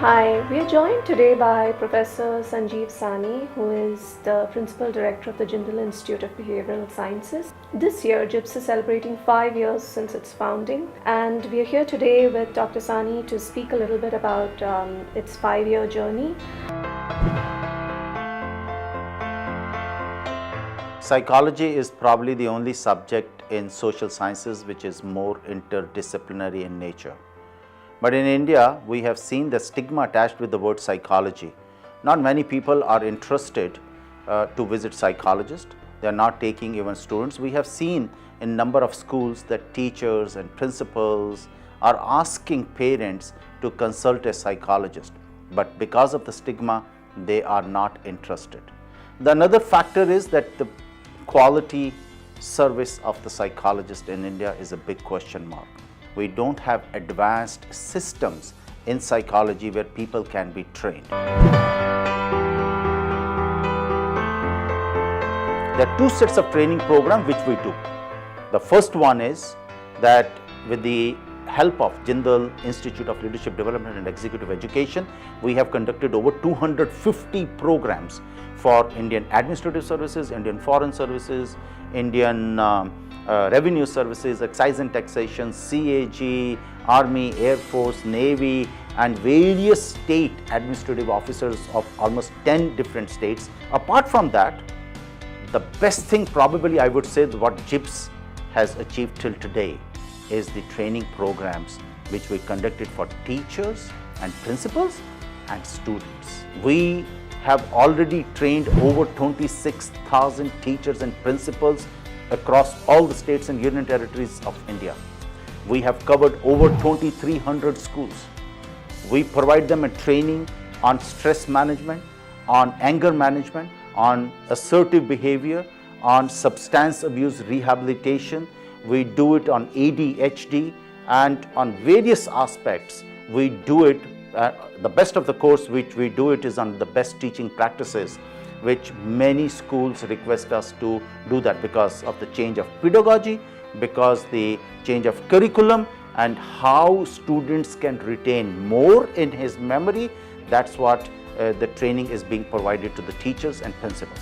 Hi, we are joined today by Professor Sanjeev Sahni, who is the Principal Director of the Jindal Institute of Behavioural Sciences. This year, JIBS is celebrating 5 years since its founding, and we are here today with Dr. Sahni to speak a little bit about its 5-year journey. Psychology is probably the only subject in social sciences which is more interdisciplinary in nature. But in India, we have seen the stigma attached with the word psychology. Not many people are interested to visit psychologists. They are not taking even students. We have seen in number of schools that teachers and principals are asking parents to consult a psychologist. But because of the stigma, they are not interested. The another factor is that the quality service of the psychologist in India is a big question mark. We don't have advanced systems in psychology where people can be trained. There are two sets of training programs which we do. The first one is that with the help of Jindal Institute of Leadership Development and Executive Education, we have conducted over 250 programs for Indian Administrative Services, Indian Foreign Services, Indian Revenue Services, Excise and Taxation, CAG, Army, Air Force, Navy, and various state administrative officers of almost 10 different states. Apart from that, the best thing probably I would say what JIBS has achieved till today is the training programs which we conducted for teachers and principals and students. We have already trained over 26,000 teachers and principals across all the states and union territories of India. We have covered over 2,300 schools. We provide them a training on stress management, on anger management, on assertive behavior, on substance abuse rehabilitation. We do it on ADHD, and on various aspects we do it. The best of the course which we do it is on the best teaching practices, which many schools request us to do that because of the change of pedagogy, because the change of curriculum, and how students can retain more in his memory. That's what the training is being provided to the teachers and principals.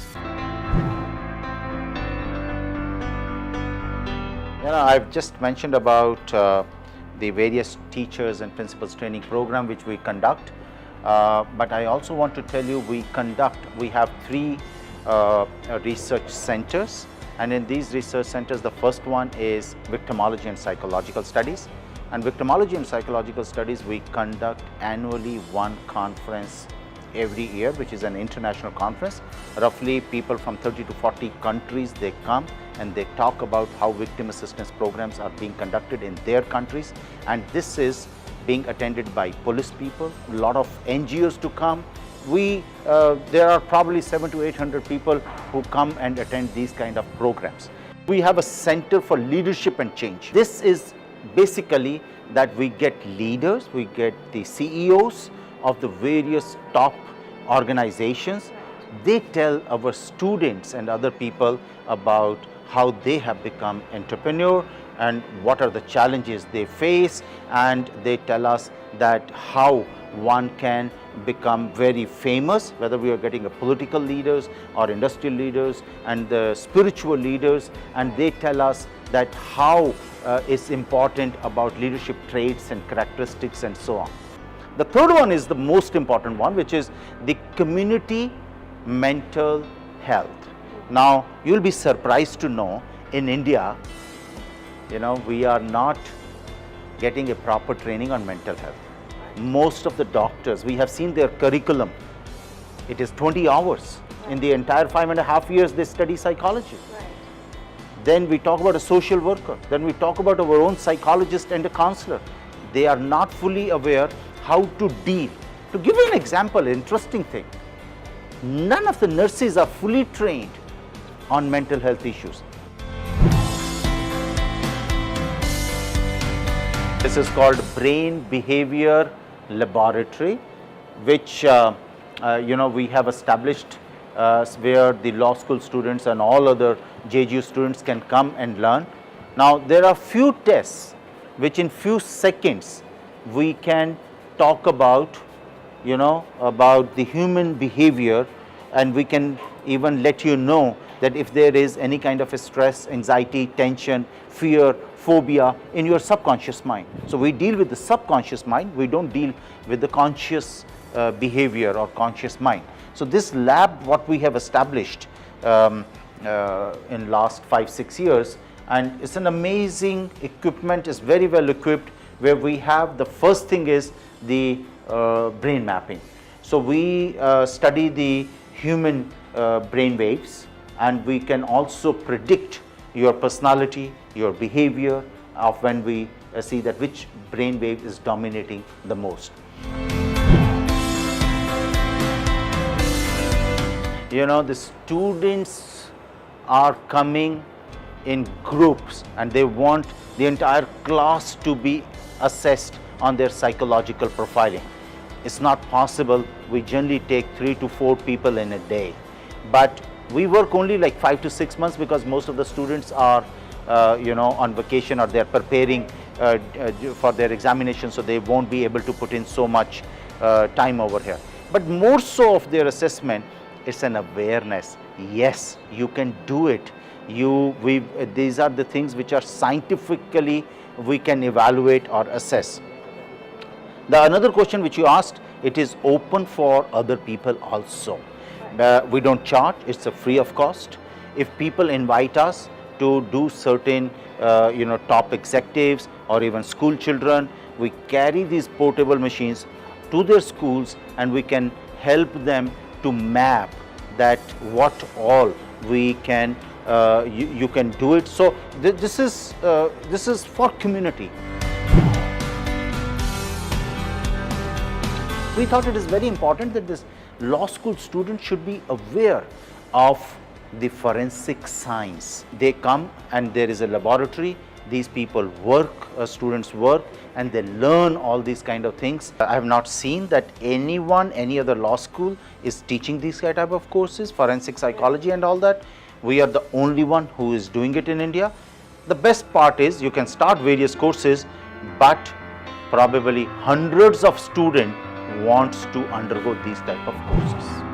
I've just mentioned about the various teachers and principals training program which we conduct. But I also want to tell you we have 3 research centers, and in these research centers the first one is victimology and psychological studies. And victimology and psychological studies we conduct annually one conference every year, which is an international conference. Roughly people from 30 to 40 countries, they come and they talk about how victim assistance programs are being conducted in their countries, and this is being attended by police people, a lot of NGOs to come. There are probably 700 to 800 people who come and attend these kind of programs. We have a center for leadership and change. This is basically that we get leaders, we get the CEOs of the various top organizations. They tell our students and other people about how they have become entrepreneur and what are the challenges they face, and they tell us that how one can become very famous, whether we are getting a political leaders or industrial leaders and the spiritual leaders, and they tell us that how it's important about leadership traits and characteristics and so on. The third one is the most important one, which is the community mental health. Now, you'll be surprised to know in India, we are not getting a proper training on mental health. Most of the doctors, we have seen their curriculum. It is 20 hours. In the entire 5.5 years, they study psychology. Right. Then we talk about a social worker. Then we talk about our own psychologist and a counselor. They are not fully aware how to deal. To give you an example, interesting thing, none of the nurses are fully trained on mental health issues. This is called Brain Behavior Laboratory, which we have established where the law school students and all other JGU students can come and learn. Now, there are few tests which in few seconds we can talk about about the human behavior, and we can even let you know that if there is any kind of a stress, anxiety, tension, fear, phobia in your subconscious mind. So we deal with the subconscious mind, we don't deal with the conscious behavior or conscious mind. So this lab, what we have established in last 5-6 years, and it's an amazing equipment, is very well equipped, where we have the first thing is the brain mapping. So we study the human brain waves, and we can also predict your personality, your behavior of when we see that which brain wave is dominating the most. The students are coming in groups, and they want the entire class to be assessed on their psychological profiling. It's not possible. We generally take 3 to 4 people in a day, but we work only like 5 to 6 months, because most of the students are on vacation, or they're preparing for their examination, so they won't be able to put in so much time over here. But more so of their assessment, it's an awareness. Yes, you can do it. These are the things which are scientifically we can evaluate or assess. The another question which you asked, it is open for other people also. We don't charge, it's a free of cost. If people invite us to do certain top executives or even school children, we carry these portable machines to their schools, and we can help them to map that what all we can you can do it. So this is for community. We thought it is very important that this law school student should be aware of the forensic science. They come and there is a laboratory, these people work, students work, and they learn all these kind of things. I have not seen that any other law school is teaching these type of courses, forensic psychology and all that. We are the only one who is doing it in India. The best part is you can start various courses, but probably hundreds of students wants to undergo these type of courses.